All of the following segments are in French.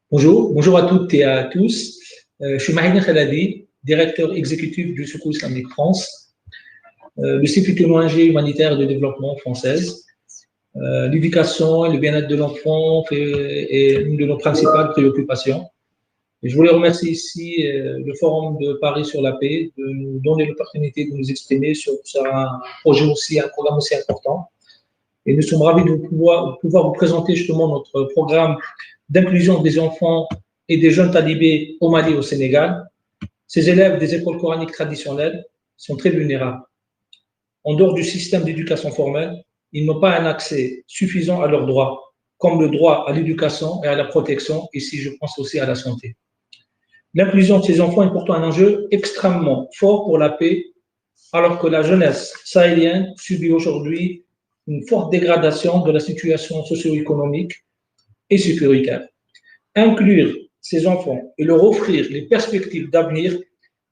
Bonjour à toutes et à tous. Je suis Mahidine Khaladi, directeur exécutif du Secours islamique France, le Institut ONG humanitaire de développement française. L'éducation et le bien-être de l'enfant est une de nos principales préoccupations. Et je voulais remercier ici le Forum de Paris sur la paix de nous donner l'opportunité de nous exprimer sur un programme aussi important. Et nous sommes ravis de pouvoir vous présenter justement notre programme d'inclusion des enfants et des jeunes talibés au Mali et au Sénégal. Ces élèves des écoles coraniques traditionnelles sont très vulnérables. En dehors du système d'éducation formelle, ils n'ont pas un accès suffisant à leurs droits, comme le droit à l'éducation et à la protection, ici je pense aussi à la santé. L'inclusion de ces enfants est pourtant un enjeu extrêmement fort pour la paix, alors que la jeunesse sahélienne subit aujourd'hui une forte dégradation de la situation socio-économique et sécuritaire. Inclure ces enfants et leur offrir les perspectives d'avenir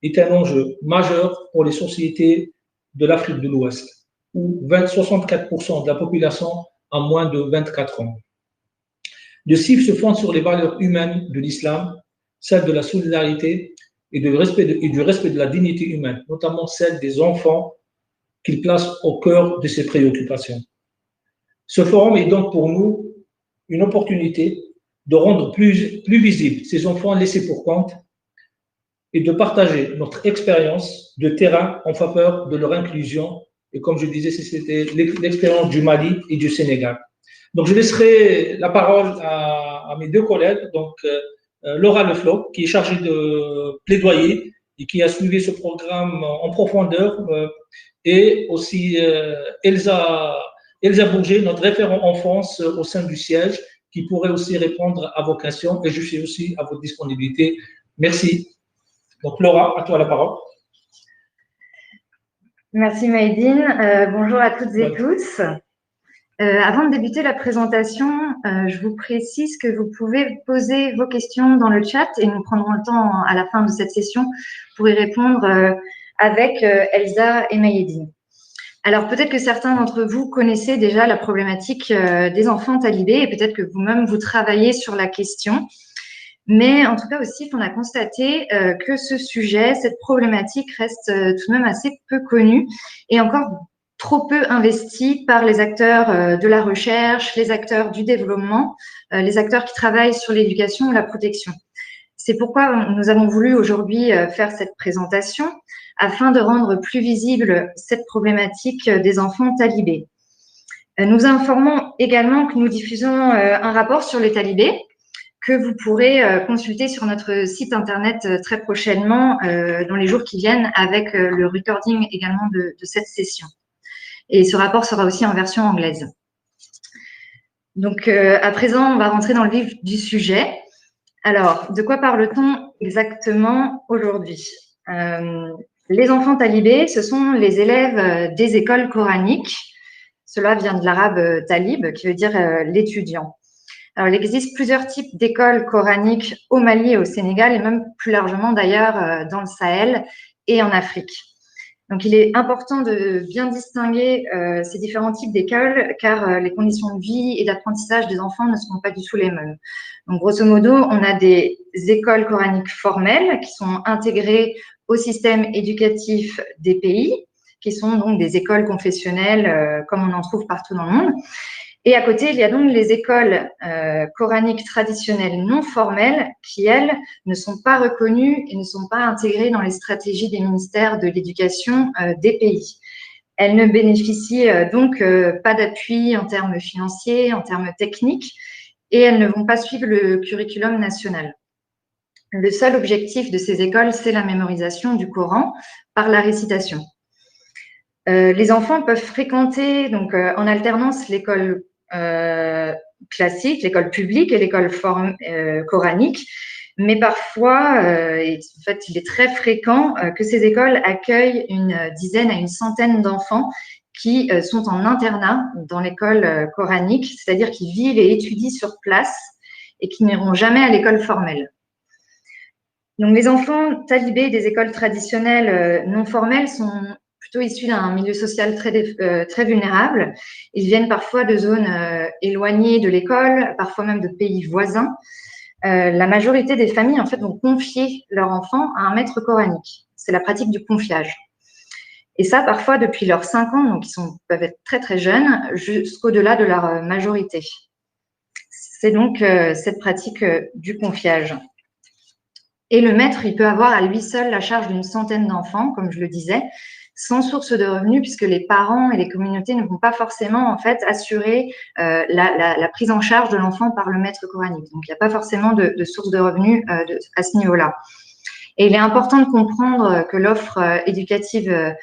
est un enjeu majeur pour les sociétés de l'Afrique de l'Ouest, où 64% de la population a moins de 24 ans. Le CIF se fonde sur les valeurs humaines de l'islam, celles de la solidarité et du respect de la dignité humaine, notamment celle des enfants qu'il place au cœur de ses préoccupations. Ce forum est donc pour nous une opportunité de rendre plus visibles ces enfants laissés pour compte et de partager notre expérience de terrain en faveur de leur inclusion. Et comme je disais, c'était l'expérience du Mali et du Sénégal. Donc, je laisserai la parole à mes deux collègues, donc Laura Leflo, qui est chargée de plaidoyer et qui a suivi ce programme en profondeur, et aussi Elsa Bourget, notre référent enfance au sein du siège, qui pourrait aussi répondre à vos questions, et je suis aussi à votre disponibilité. Merci. Donc, Laura, à toi la parole. Merci Mahidine. Bonjour à toutes et tous. Avant de débuter la présentation, je vous précise que vous pouvez poser vos questions dans le chat et nous prendrons le temps à la fin de cette session pour y répondre avec Elsa et Mahidine. Alors, peut-être que certains d'entre vous connaissez déjà la problématique des enfants talibés et peut-être que vous-même vous travaillez sur la question. Mais en tout cas aussi, on a constaté que ce sujet, cette problématique reste tout de même assez peu connue et encore trop peu investie par les acteurs de la recherche, les acteurs du développement, les acteurs qui travaillent sur l'éducation ou la protection. C'est pourquoi nous avons voulu aujourd'hui faire cette présentation afin de rendre plus visible cette problématique des enfants talibés. Nous informons également que nous diffusons un rapport sur les talibés que vous pourrez consulter sur notre site internet très prochainement dans les jours qui viennent avec le recording également de cette session. Et ce rapport sera aussi en version anglaise. Donc, à présent, on va rentrer dans le vif du sujet. Alors, de quoi parle-t-on exactement aujourd'hui? Les enfants talibés, ce sont les élèves des écoles coraniques. Cela vient de l'arabe talib, qui veut dire l'étudiant. Alors, il existe plusieurs types d'écoles coraniques au Mali et au Sénégal, et même plus largement d'ailleurs dans le Sahel et en Afrique. Donc, il est important de bien distinguer ces différents types d'écoles, car les conditions de vie et d'apprentissage des enfants ne sont pas du tout les mêmes. Donc, grosso modo, on a des écoles coraniques formelles qui sont intégrées au système éducatif des pays, qui sont donc des écoles confessionnelles comme on en trouve partout dans le monde. Et à côté, il y a donc les écoles coraniques traditionnelles non formelles qui, elles, ne sont pas reconnues et ne sont pas intégrées dans les stratégies des ministères de l'éducation des pays. Elles ne bénéficient donc pas d'appui en termes financiers, en termes techniques, et elles ne vont pas suivre le curriculum national. Le seul objectif de ces écoles, c'est la mémorisation du Coran par la récitation. Les enfants peuvent fréquenter donc en alternance l'école classique, l'école publique et l'école coranique, mais parfois, en fait, il est très fréquent que ces écoles accueillent une dizaine à une centaine d'enfants qui sont en internat dans l'école coranique, c'est-à-dire qui vivent et étudient sur place et qui n'iront jamais à l'école formelle. Donc, les enfants talibés des écoles traditionnelles non formelles sont plutôt issus d'un milieu social très vulnérable. Ils viennent parfois de zones éloignées de l'école, parfois même de pays voisins. la majorité des familles en fait vont confier leur enfant à un maître coranique. C'est la pratique du confiage. Et ça, parfois, depuis leurs 5 ans, donc ils peuvent être très très jeunes, jusqu'au-delà de leur majorité. C'est donc cette pratique du confiage. Et le maître, il peut avoir à lui seul la charge d'une centaine d'enfants, comme je le disais, sans source de revenus, puisque les parents et les communautés ne vont pas forcément en fait assurer la prise en charge de l'enfant par le maître coranique. Donc, il n'y a pas forcément de source de revenus à ce niveau-là. Et il est important de comprendre que l'offre éducative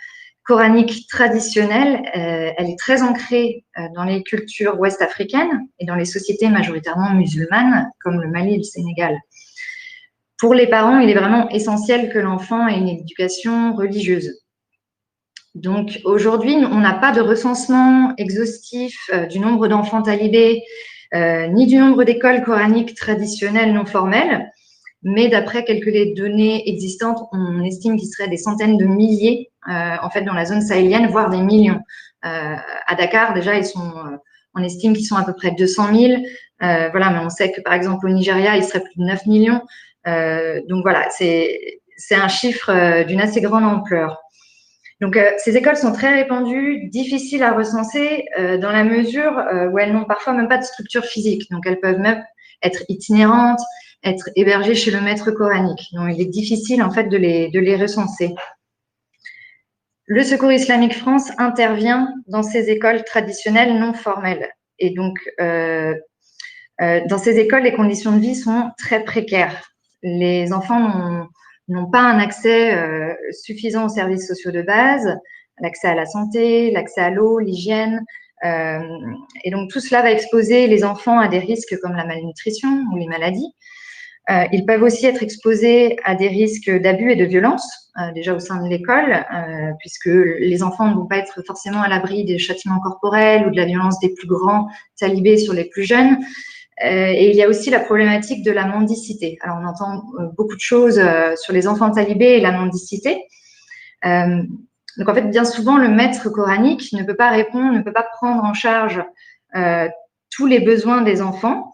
coranique traditionnelle, elle est très ancrée dans les cultures ouest-africaines et dans les sociétés majoritairement musulmanes, comme le Mali et le Sénégal. Pour les parents, il est vraiment essentiel que l'enfant ait une éducation religieuse. Donc aujourd'hui, on n'a pas de recensement exhaustif du nombre d'enfants talibés, ni du nombre d'écoles coraniques traditionnelles non formelles, mais d'après quelques données existantes, on estime qu'il serait des centaines de milliers en fait dans la zone sahélienne, voire des millions. À Dakar, déjà, on estime qu'ils sont à peu près 200 000. Voilà, mais on sait que par exemple au Nigeria, il serait plus de 9 millions. Donc voilà, c'est un chiffre d'une assez grande ampleur. Donc ces écoles sont très répandues, difficiles à recenser dans la mesure où elles n'ont parfois même pas de structure physique. Donc elles peuvent même être itinérantes, être hébergées chez le maître coranique. Donc il est difficile en fait de les recenser. Le Secours Islamique France intervient dans ces écoles traditionnelles non formelles. Et donc dans ces écoles, les conditions de vie sont très précaires. Les enfants n'ont pas un accès suffisant aux services sociaux de base, l'accès à la santé, l'accès à l'eau, l'hygiène. Et donc, tout cela va exposer les enfants à des risques comme la malnutrition ou les maladies. Ils peuvent aussi être exposés à des risques d'abus et de violence, déjà au sein de l'école, puisque les enfants ne vont pas être forcément à l'abri des châtiments corporels ou de la violence des plus grands talibés sur les plus jeunes. Et il y a aussi la problématique de la mendicité. Alors, on entend beaucoup de choses sur les enfants talibés et la mendicité. Donc, en fait, bien souvent, le maître coranique ne peut pas répondre, ne peut pas prendre en charge tous les besoins des enfants.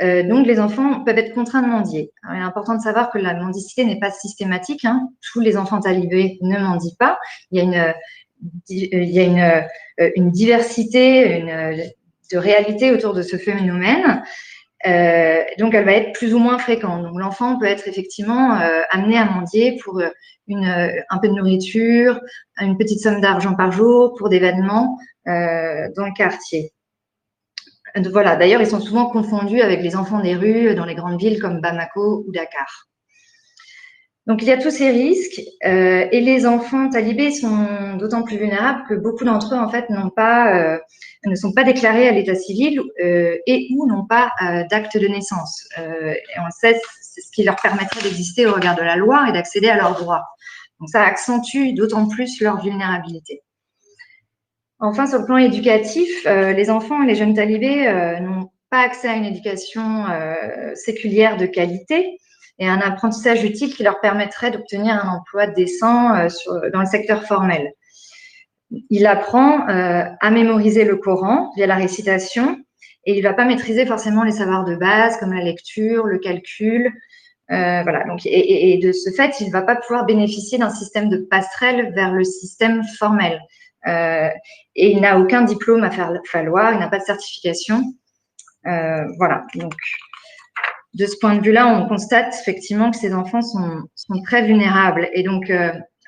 Donc, les enfants peuvent être contraints de mendier. Alors, il est important de savoir que la mendicité n'est pas systématique. Hein. Tous les enfants talibés ne mendient pas. Il y a une diversité, de réalité autour de ce phénomène. Donc, elle va être plus ou moins fréquente. Donc, l'enfant peut être effectivement amené à mendier pour un peu de nourriture, une petite somme d'argent par jour, pour des vêtements dans le quartier. Voilà. D'ailleurs, ils sont souvent confondus avec les enfants des rues dans les grandes villes comme Bamako ou Dakar. Donc, il y a tous ces risques et les enfants talibés sont d'autant plus vulnérables que beaucoup d'entre eux, en fait, ne sont pas déclarés à l'état civil et ou n'ont pas d'acte de naissance. Et on le sait, c'est ce qui leur permettrait d'exister au regard de la loi et d'accéder à leurs droits. Donc, ça accentue d'autant plus leur vulnérabilité. Enfin, sur le plan éducatif, les enfants et les jeunes talibés n'ont pas accès à une éducation séculière de qualité et un apprentissage utile qui leur permettrait d'obtenir un emploi décent dans le secteur formel. Il apprend à mémoriser le Coran via la récitation et il ne va pas maîtriser forcément les savoirs de base comme la lecture, le calcul. Voilà. Donc, et de ce fait, il ne va pas pouvoir bénéficier d'un système de passerelle vers le système formel. Et il n'a aucun diplôme à faire valoir, il n'a pas de certification. Voilà. Donc, de ce point de vue-là, on constate effectivement que ces enfants sont très vulnérables. Et donc,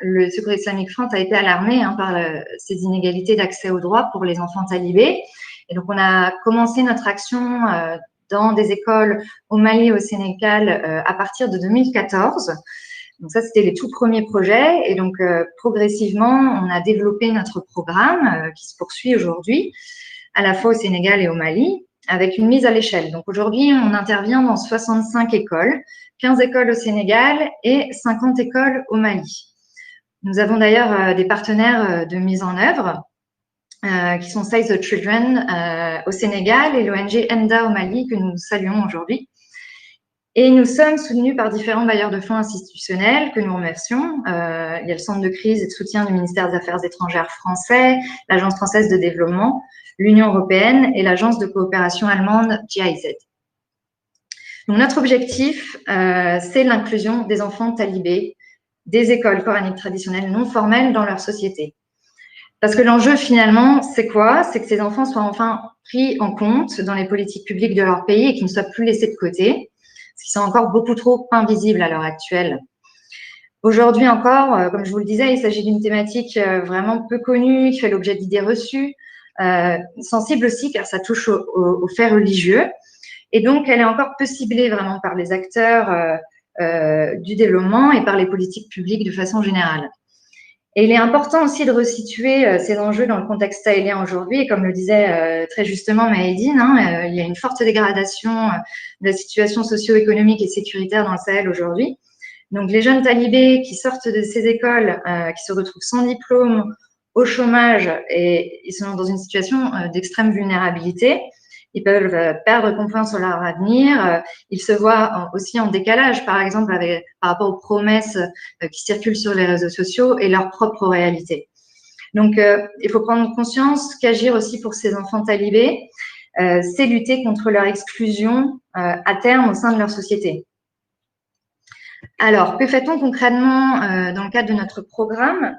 le Secours Islamique France a été alarmé par ces inégalités d'accès aux droits pour les enfants talibés. Et donc, on a commencé notre action dans des écoles au Mali et au Sénégal à partir de 2014. Donc ça, c'était les tout premiers projets. Et donc, progressivement, on a développé notre programme qui se poursuit aujourd'hui, à la fois au Sénégal et au Mali, avec une mise à l'échelle. Donc aujourd'hui, on intervient dans 65 écoles, 15 écoles au Sénégal et 50 écoles au Mali. Nous avons d'ailleurs des partenaires de mise en œuvre qui sont Save the Children au Sénégal et l'ONG ENDA au Mali que nous saluons aujourd'hui. Et nous sommes soutenus par différents bailleurs de fonds institutionnels que nous remercions. Il y a le Centre de crise et de soutien du ministère des Affaires étrangères français, l'Agence française de développement, l'Union européenne et l'Agence de coopération allemande GIZ. Donc, notre objectif, c'est l'inclusion des enfants talibés des écoles coraniques traditionnelles non formelles dans leur société. Parce que l'enjeu, finalement, c'est quoi? C'est que ces enfants soient enfin pris en compte dans les politiques publiques de leur pays et qu'ils ne soient plus laissés de côté, parce qu'ils sont encore beaucoup trop invisibles à l'heure actuelle. Aujourd'hui encore, comme je vous le disais, il s'agit d'une thématique vraiment peu connue, qui fait l'objet d'idées reçues, sensible aussi car ça touche aux faits religieux. Et donc, elle est encore peu ciblée vraiment par les acteurs du développement et par les politiques publiques de façon générale. Et il est important aussi de resituer ces enjeux dans le contexte sahélien aujourd'hui. Et comme le disait très justement Maïdine, il y a une forte dégradation de la situation socio-économique et sécuritaire dans le Sahel aujourd'hui. Donc, les jeunes talibés qui sortent de ces écoles, qui se retrouvent sans diplôme, au chômage, et ils sont dans une situation d'extrême vulnérabilité. Ils peuvent perdre confiance en leur avenir. Ils se voient aussi en décalage, par exemple, par rapport aux promesses qui circulent sur les réseaux sociaux et leur propre réalité. Donc, il faut prendre conscience qu'agir aussi pour ces enfants talibés, c'est lutter contre leur exclusion à terme au sein de leur société. Alors, que fait-on concrètement dans le cadre de notre programme?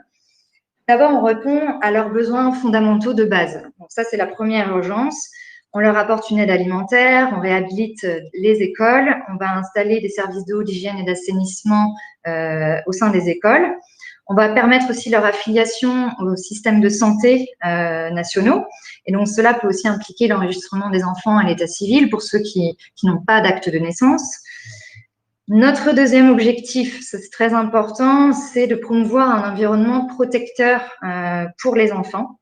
D'abord, on répond à leurs besoins fondamentaux de base. Donc ça, c'est la première urgence. On leur apporte une aide alimentaire, on réhabilite les écoles, on va installer des services d'eau, d'hygiène et d'assainissement au sein des écoles. On va permettre aussi leur affiliation aux systèmes de santé nationaux. Et donc, cela peut aussi impliquer l'enregistrement des enfants à l'état civil pour ceux qui n'ont pas d'acte de naissance. Notre deuxième objectif, c'est très important, c'est de promouvoir un environnement protecteur pour les enfants.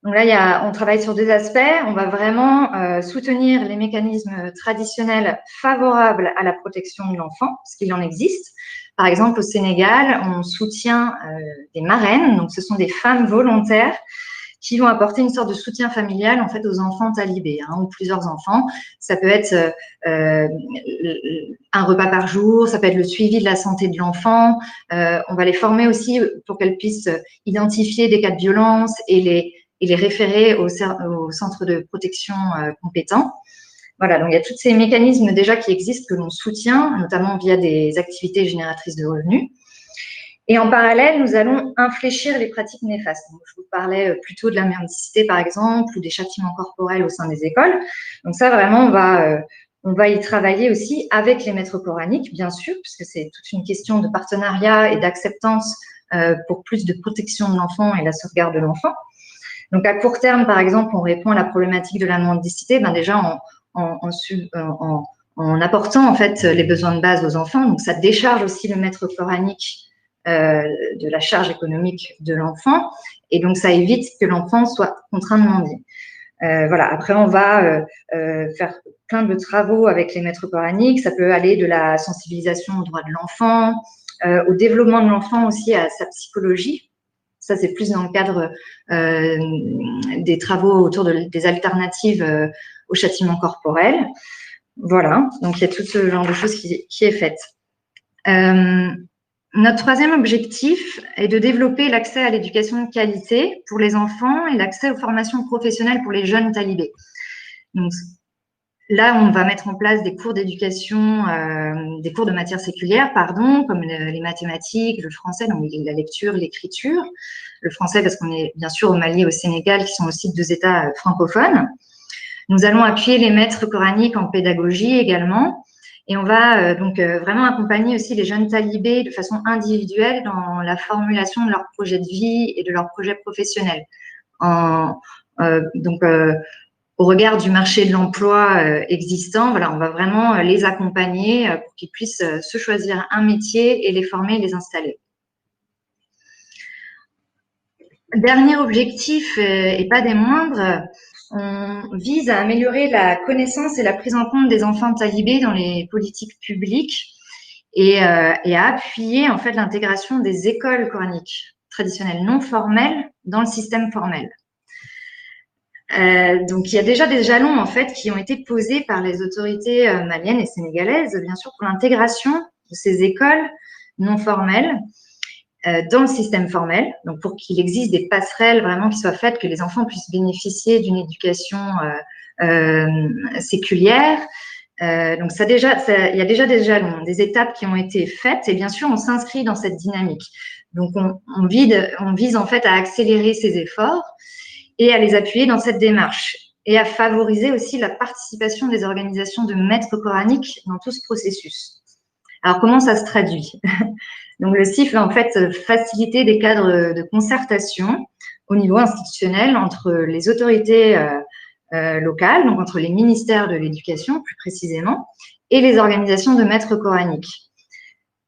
Donc là, on travaille sur deux aspects. On va vraiment soutenir les mécanismes traditionnels favorables à la protection de l'enfant, parce qu'il en existe. Par exemple, au Sénégal, on soutient des marraines, donc ce sont des femmes volontaires qui vont apporter une sorte de soutien familial en fait aux enfants talibés ou plusieurs enfants. Ça peut être un repas par jour, ça peut être le suivi de la santé de l'enfant. On va les former aussi pour qu'elles puissent identifier des cas de violence et les référer au centre de protection compétent. Voilà, donc il y a tous ces mécanismes déjà qui existent que l'on soutient, notamment via des activités génératrices de revenus. Et en parallèle, nous allons infléchir les pratiques néfastes. Donc, je vous parlais plutôt de la mendicité, par exemple, ou des châtiments corporels au sein des écoles. Donc ça, vraiment, on va y travailler aussi avec les maîtres coraniques, bien sûr, puisque c'est toute une question de partenariat et d'acceptance pour plus de protection de l'enfant et la sauvegarde de l'enfant. Donc, à court terme, par exemple, on répond à la problématique de la mendicité, déjà en apportant en fait les besoins de base aux enfants. Donc, ça décharge aussi le maître coranique de la charge économique de l'enfant, et donc ça évite que l'enfant soit contraint de mendier. Voilà. Après, on va faire plein de travaux avec les maîtres coraniques. Ça peut aller de la sensibilisation aux droits de l'enfant, au développement de l'enfant aussi, à sa psychologie. Ça, c'est plus dans le cadre des travaux autour des alternatives au châtiment corporel. Voilà, donc il y a tout ce genre de choses qui est faite. Notre troisième objectif est de développer l'accès à l'éducation de qualité pour les enfants et l'accès aux formations professionnelles pour les jeunes talibés. Donc, là, on va mettre en place des cours d'éducation, des cours de matières séculières, comme les mathématiques, le français, donc la lecture, l'écriture. Le français, parce qu'on est bien sûr au Mali et au Sénégal, qui sont aussi deux États francophones. Nous allons appuyer les maîtres coraniques en pédagogie également. Et on va donc vraiment accompagner aussi les jeunes talibés de façon individuelle dans la formulation de leur projet de vie et de leur projet professionnel. Au regard du marché de l'emploi existant, voilà, on va vraiment les accompagner pour qu'ils puissent se choisir un métier et les former et les installer. Dernier objectif, et pas des moindres, on vise à améliorer la connaissance et la prise en compte des enfants talibés dans les politiques publiques et à appuyer en fait l'intégration des écoles coraniques traditionnelles non formelles dans le système formel. Donc il y a déjà des jalons en fait qui ont été posés par les autorités maliennes et sénégalaises, bien sûr, pour l'intégration de ces écoles non formelles dans le système formel, donc pour qu'il existe des passerelles vraiment qui soient faites, que les enfants puissent bénéficier d'une éducation séculière, Donc, il y a déjà des jalons, des étapes qui ont été faites et bien sûr, on s'inscrit dans cette dynamique. Donc, on vise en fait à accélérer ces efforts et à les appuyer dans cette démarche et à favoriser aussi la participation des organisations de maîtres coraniques dans tout ce processus. Alors, comment ça se traduit? Donc, le CIF va en fait faciliter des cadres de concertation au niveau institutionnel entre les autorités locales, donc entre les ministères de l'éducation plus précisément, et les organisations de maîtres coraniques.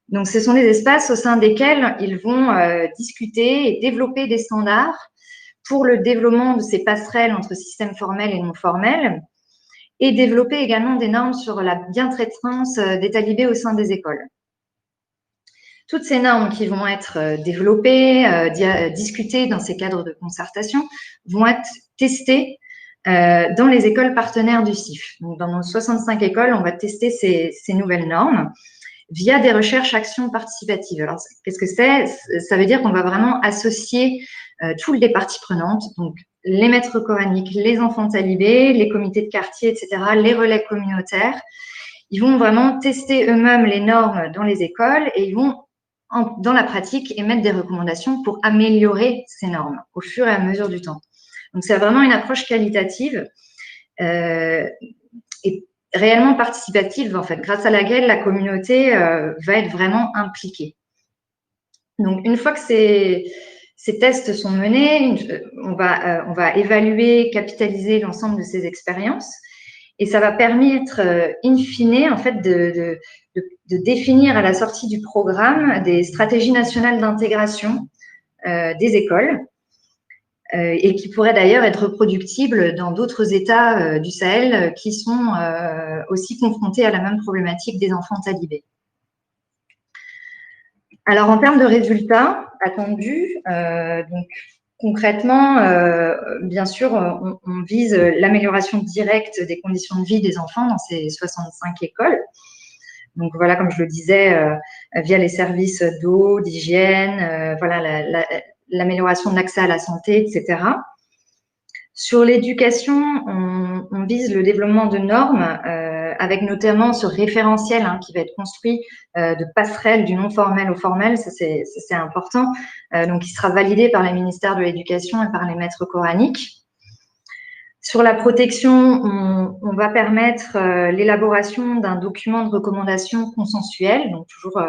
Donc, ce sont des espaces au sein desquels ils vont discuter et développer des standards pour le développement de ces passerelles entre systèmes formels et non formels, et développer également des normes sur la bientraitance des talibés au sein des écoles. Toutes ces normes qui vont être développées, discutées dans ces cadres de concertation, vont être testées dans les écoles partenaires du CIF. Donc, dans nos 65 écoles, on va tester ces nouvelles normes via des recherches actions participatives. Alors, qu'est-ce que c'est? Ça veut dire qu'on va vraiment associer toutes les parties prenantes, donc les maîtres coraniques, les enfants talibés, les comités de quartier, etc., les relais communautaires. Ils vont vraiment tester eux-mêmes les normes dans les écoles et ils vont, dans la pratique, émettre des recommandations pour améliorer ces normes au fur et à mesure du temps. Donc, c'est vraiment une approche qualitative et réellement participative, en fait, grâce à laquelle la communauté va être vraiment impliquée. Donc, une fois que ces tests sont menés, on va évaluer, capitaliser l'ensemble de ces expériences et ça va permettre, in fine, en fait, de définir à la sortie du programme des stratégies nationales d'intégration des écoles et qui pourraient d'ailleurs être reproductibles dans d'autres États du Sahel qui sont aussi confrontés à la même problématique des enfants talibés. Alors, en termes de résultats attendus, donc, concrètement, bien sûr, on vise l'amélioration directe des conditions de vie des enfants dans ces 65 écoles. Donc, voilà, comme je le disais, via les services d'eau, d'hygiène, voilà, l'amélioration de l'accès à la santé, etc. Sur l'éducation, on vise le développement de normes avec notamment ce référentiel qui va être construit de passerelles du non formel au formel, ça c'est important, donc qui sera validé par les ministères de l'Éducation et par les maîtres coraniques. Sur la protection, on va permettre l'élaboration d'un document de recommandation consensuel, donc toujours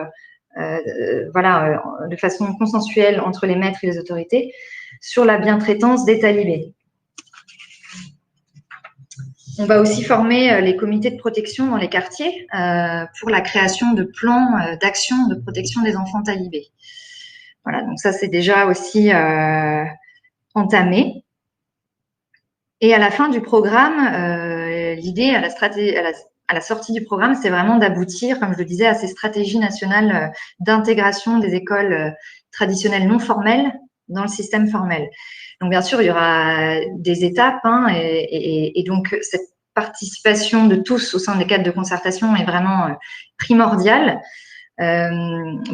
voilà, de façon consensuelle entre les maîtres et les autorités, sur la bientraitance des talibés. On va aussi former les comités de protection dans les quartiers pour la création de plans d'action de protection des enfants talibés. Voilà, donc ça c'est déjà aussi entamé. Et à la fin du programme, l'idée à la sortie du programme, c'est vraiment d'aboutir, comme je le disais, à ces stratégies nationales d'intégration des écoles traditionnelles non formelles dans le système formel. Donc, bien sûr, il y aura des étapes et donc cette participation de tous au sein des cadres de concertation est vraiment primordiale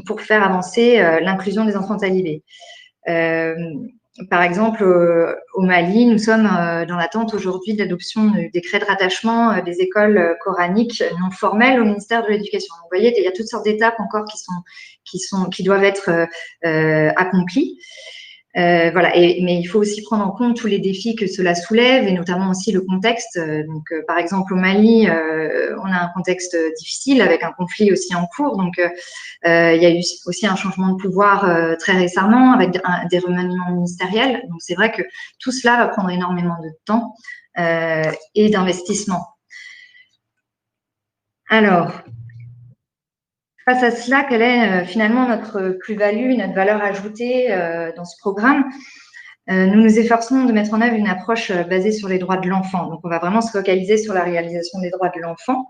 pour faire avancer l'inclusion des enfants talibés. Par exemple, au Mali, nous sommes dans l'attente aujourd'hui de l'adoption du décret de rattachement des écoles coraniques non formelles au ministère de l'Éducation. Vous voyez, il y a toutes sortes d'étapes encore qui doivent être accomplies. Voilà, mais il faut aussi prendre en compte tous les défis que cela soulève et notamment aussi le contexte. Donc, par exemple, au Mali, on a un contexte difficile avec un conflit aussi en cours. Donc, il y a eu aussi un changement de pouvoir très récemment avec des remaniements ministériels. Donc, c'est vrai que tout cela va prendre énormément de temps et d'investissement. Alors, face à cela, quelle est finalement notre plus-value, notre valeur ajoutée dans ce programme? Nous nous efforçons de mettre en œuvre une approche basée sur les droits de l'enfant. Donc, on va vraiment se focaliser sur la réalisation des droits de l'enfant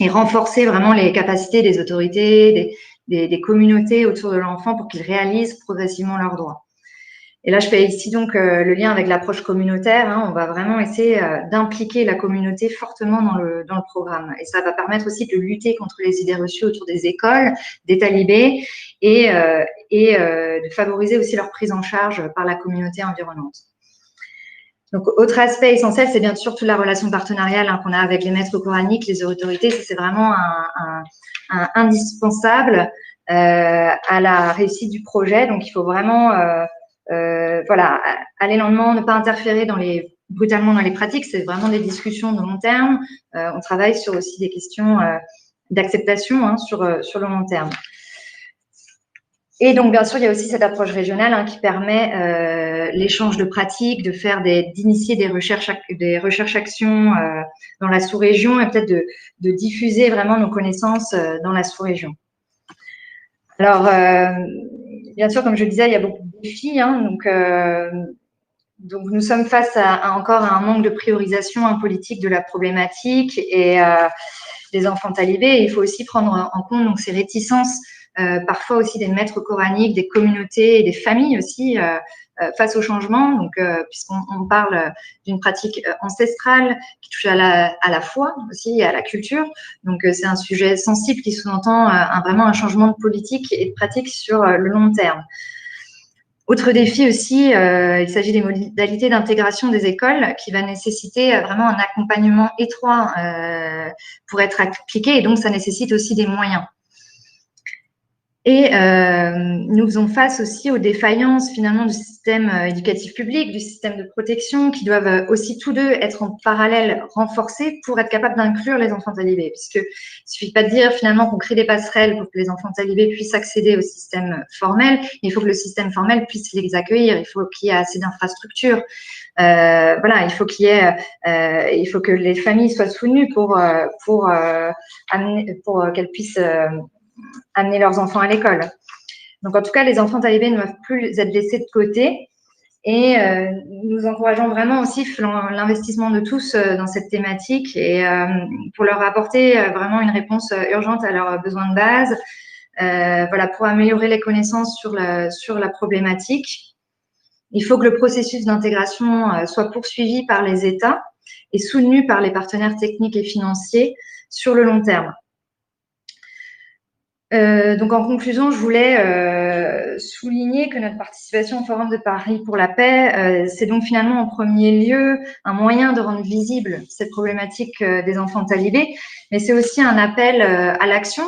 et renforcer vraiment les capacités des autorités, des communautés autour de l'enfant pour qu'ils réalisent progressivement leurs droits. Et là, je fais ici donc le lien avec l'approche communautaire. On va vraiment essayer d'impliquer la communauté fortement dans le programme. Et ça va permettre aussi de lutter contre les idées reçues autour des écoles, des talibés et de favoriser aussi leur prise en charge par la communauté environnante. Donc, autre aspect essentiel, c'est bien sûr toute la relation partenariale qu'on a avec les maîtres coraniques, les autorités. C'est vraiment un indispensable à la réussite du projet. Donc, il faut vraiment voilà, aller lentement, ne pas interférer brutalement dans les pratiques. C'est vraiment des discussions de long terme. On travaille sur aussi des questions d'acceptation sur le long terme. Et donc, bien sûr, il y a aussi cette approche régionale qui permet l'échange de pratiques, d'initier des recherches-actions dans la sous-région et peut-être de diffuser vraiment nos connaissances dans la sous-région. Alors, bien sûr, comme je le disais, il y a beaucoup de défis. Donc, nous sommes face encore à un manque de priorisation politique de la problématique et des enfants talibés. Et il faut aussi prendre en compte donc, ces réticences parfois aussi des maîtres coraniques, des communautés et des familles aussi face au changement. Donc, puisqu'on parle d'une pratique ancestrale qui touche à la foi aussi et à la culture. Donc, c'est un sujet sensible qui sous-entend vraiment un changement de politique et de pratique sur le long terme. Autre défi aussi, il s'agit des modalités d'intégration des écoles qui va nécessiter vraiment un accompagnement étroit pour être appliqué et donc ça nécessite aussi des moyens. Et nous faisons face aussi aux défaillances finalement du système éducatif public, du système de protection, qui doivent aussi tous deux être en parallèle renforcés pour être capables d'inclure les enfants talibés. Puisque il suffit pas de dire finalement qu'on crée des passerelles pour que les enfants talibés puissent accéder au système formel. Il faut que le système formel puisse les accueillir. Il faut qu'il y ait assez d'infrastructures. Voilà, il faut que les familles soient soutenues pour qu'elles puissent amener leurs enfants à l'école. Donc, en tout cas, les enfants talibés ne doivent plus être laissés de côté et nous encourageons vraiment aussi l'investissement de tous dans cette thématique et pour leur apporter vraiment une réponse urgente à leurs besoins de base, voilà, pour améliorer les connaissances sur la problématique. Il faut que le processus d'intégration soit poursuivi par les États et soutenu par les partenaires techniques et financiers sur le long terme. Donc, en conclusion, je voulais souligner que notre participation au Forum de Paris pour la paix, c'est donc finalement en premier lieu un moyen de rendre visible cette problématique des enfants talibés, mais c'est aussi un appel à l'action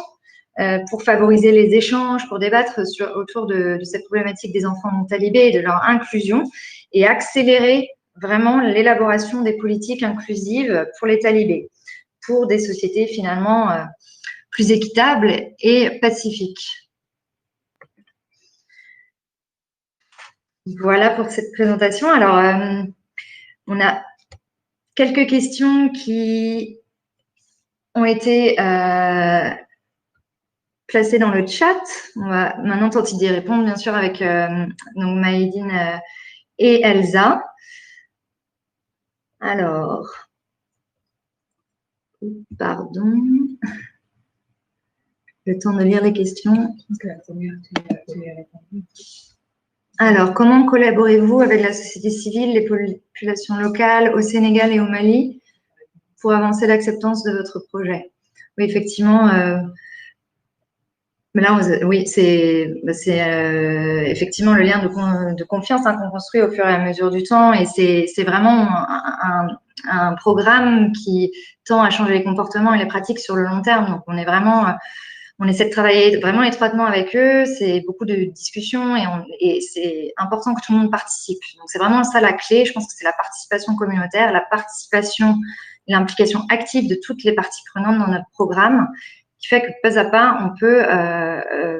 pour favoriser les échanges, pour débattre autour de cette problématique des enfants talibés et de leur inclusion et accélérer vraiment l'élaboration des politiques inclusives pour les talibés, pour des sociétés finalement plus équitable et pacifique. Voilà pour cette présentation. Alors, on a quelques questions qui ont été placées dans le chat. On va maintenant tenter d'y répondre, bien sûr, avec donc Maïdine et Elsa. Alors, pardon. Le temps de lire les questions. Alors, comment collaborez-vous avec la société civile, les populations locales au Sénégal et au Mali pour avancer l'acceptance de votre projet? Oui, effectivement. Là, oui, c'est effectivement le lien de confiance qu'on construit au fur et à mesure du temps. Et c'est vraiment un programme qui tend à changer les comportements et les pratiques sur le long terme. Donc, on essaie de travailler vraiment étroitement avec eux, c'est beaucoup de discussions et c'est important que tout le monde participe. Donc, c'est vraiment ça la clé. Je pense que c'est la participation communautaire, la participation et l'implication active de toutes les parties prenantes dans notre programme qui fait que pas à pas, on peut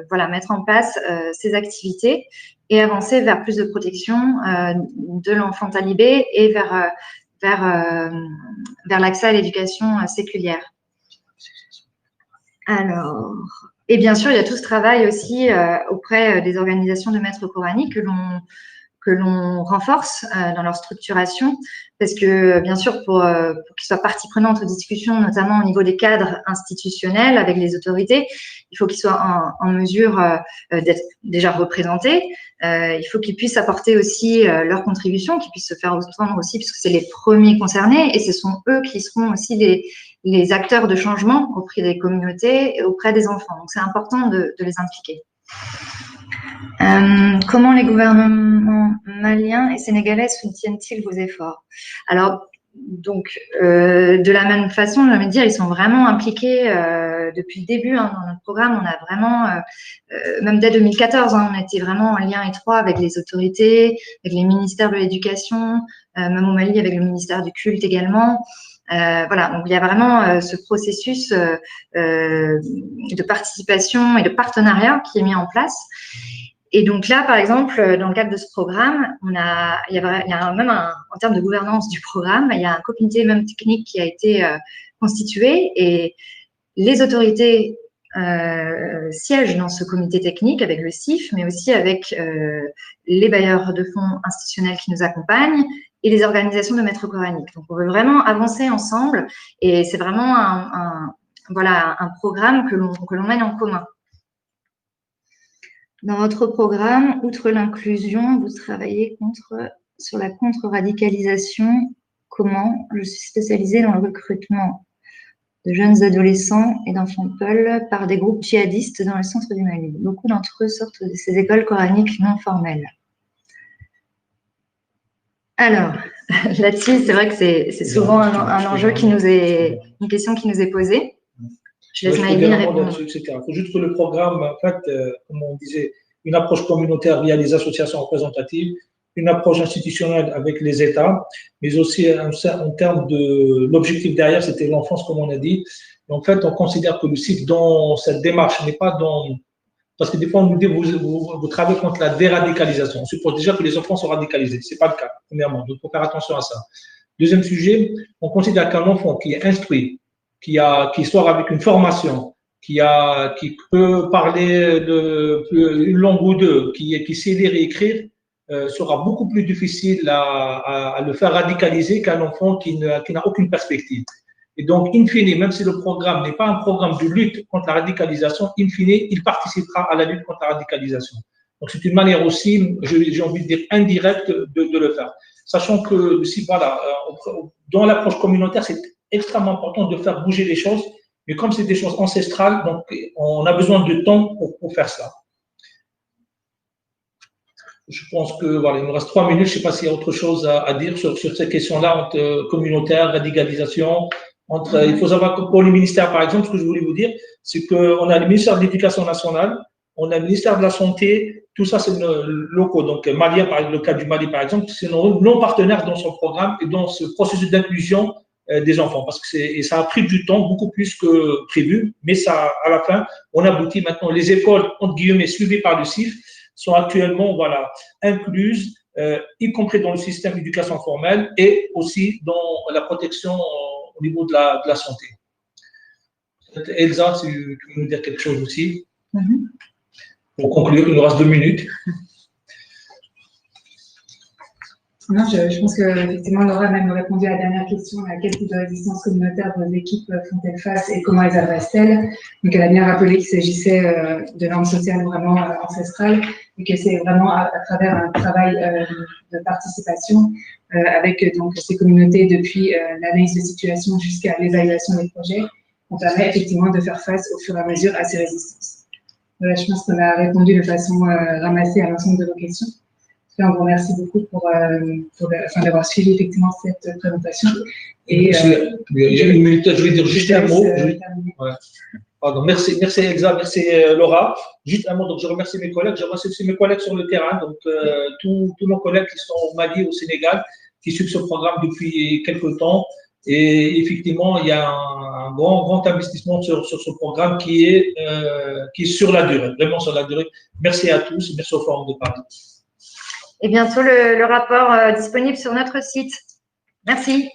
voilà, mettre en place ces activités et avancer vers plus de protection de l'enfant talibé et vers l'accès à l'éducation séculière. Alors, et bien sûr, il y a tout ce travail aussi auprès des organisations de maîtres coraniques que l'on renforce dans leur structuration, parce que bien sûr, pour qu'ils soient partie prenante aux discussions, notamment au niveau des cadres institutionnels avec les autorités, il faut qu'ils soient en mesure d'être déjà représentés. Il faut qu'ils puissent apporter aussi leur contribution, qu'ils puissent se faire entendre aussi, puisque c'est les premiers concernés, et ce sont eux qui seront aussi les acteurs de changement auprès des communautés et auprès des enfants. Donc, c'est important de les impliquer. Comment les gouvernements maliens et sénégalais soutiennent-ils vos efforts? Alors, donc, de la même façon, j'ai envie de dire, ils sont vraiment impliqués depuis le début dans notre programme. On a vraiment, même dès 2014, on était vraiment en lien étroit avec les autorités, avec les ministères de l'éducation, même au Mali avec le ministère du culte également. Voilà, donc il y a vraiment ce processus de participation et de partenariat qui est mis en place. Et donc là, par exemple, dans le cadre de ce programme, il y a même en termes de gouvernance du programme, il y a un comité même technique qui a été constitué et les autorités siègent dans ce comité technique avec le CIF, mais aussi avec les bailleurs de fonds institutionnels qui nous accompagnent et les organisations de maîtres coraniques. Donc, on veut vraiment avancer ensemble et c'est vraiment voilà, un programme que l'on mène en commun. Dans votre programme, outre l'inclusion, vous travaillez sur la contre-radicalisation. Comment? Je suis spécialisée dans le recrutement de jeunes adolescents et d'enfants peuls par des groupes djihadistes dans le centre du Mali. Beaucoup d'entre eux sortent de ces écoles coraniques non formelles. Alors, là-dessus, c'est vrai que c'est souvent un enjeu une question qui nous est posée. Je laisse Maëlyn répondre. Il faut juste que le programme, en fait, comme on disait, une approche communautaire via les associations représentatives, une approche institutionnelle avec les États, mais aussi en termes de l'objectif derrière, c'était l'enfance, comme on a dit. En fait, on considère que le CIF, dans cette démarche, n'est pas dans… Parce que des fois, on nous dit, vous travaillez contre la déradicalisation. On suppose déjà que les enfants sont radicalisés. Ce n'est pas le cas, premièrement. Donc, il faut faire attention à ça. Deuxième sujet, on considère qu'un enfant qui est instruit, qui sort avec une formation, qui peut parler une langue ou deux, qui sait lire et écrire, sera beaucoup plus difficile à le faire radicaliser qu'un enfant qui n'a aucune perspective. Et donc, in fine, même si le programme n'est pas un programme de lutte contre la radicalisation, in fine, il participera à la lutte contre la radicalisation. Donc, c'est une manière aussi, j'ai envie de dire, indirecte de le faire. Sachant que, voilà, dans l'approche communautaire, c'est extrêmement important de faire bouger les choses, mais comme c'est des choses ancestrales, donc on a besoin de temps pour faire ça. Je pense que voilà, il nous reste 3 minutes. Je ne sais pas s'il y a autre chose à dire sur ces questions-là entre communautaire, radicalisation. Il faut savoir que pour le ministère, par exemple, ce que je voulais vous dire, c'est qu'on a le ministère de l'Éducation nationale, on a le ministère de la Santé, tout ça, c'est nos locaux. Donc, Malien, par exemple, le cas du Mali, par exemple, c'est nos partenaires dans son programme et dans ce processus d'inclusion des enfants. Parce que ça a pris du temps, beaucoup plus que prévu, mais ça, à la fin, on aboutit maintenant. Les écoles, entre guillemets, suivies par le CIF, sont actuellement voilà, incluses, y compris dans le système d'éducation formelle et aussi dans la protection au niveau de la santé. Elsa, si tu veux nous dire quelque chose aussi. Pour conclure, il nous reste 2 minutes. Non, je pense qu'effectivement, Laura a même répondu à la dernière question, à quel type de résistance communautaire vos équipes font-elles face et comment elles adressent-elles. Donc, elle a bien rappelé qu'il s'agissait de normes sociales vraiment ancestrales et que c'est vraiment à travers un travail de participation avec donc, ces communautés depuis l'analyse de situation jusqu'à l'évaluation des projets, on permet effectivement de faire face au fur et à mesure à ces résistances. Voilà, je pense qu'on a répondu de façon ramassée à l'ensemble de vos questions. On vous remercie beaucoup d'avoir suivi effectivement cette présentation. Et, il y a 1 minute, je vais dire juste un mot. Pardon, merci Elsa, merci Laura. Juste un mot, donc je remercie mes collègues. Je remercie aussi mes collègues sur le terrain, donc tous nos collègues qui sont au Mali, au Sénégal, qui suivent ce programme depuis quelques temps. Et effectivement, il y a un grand investissement sur ce programme qui est sur la durée, vraiment sur la durée. Merci à tous, merci au Forum de Paris. Et bientôt le rapport disponible sur notre site. Merci.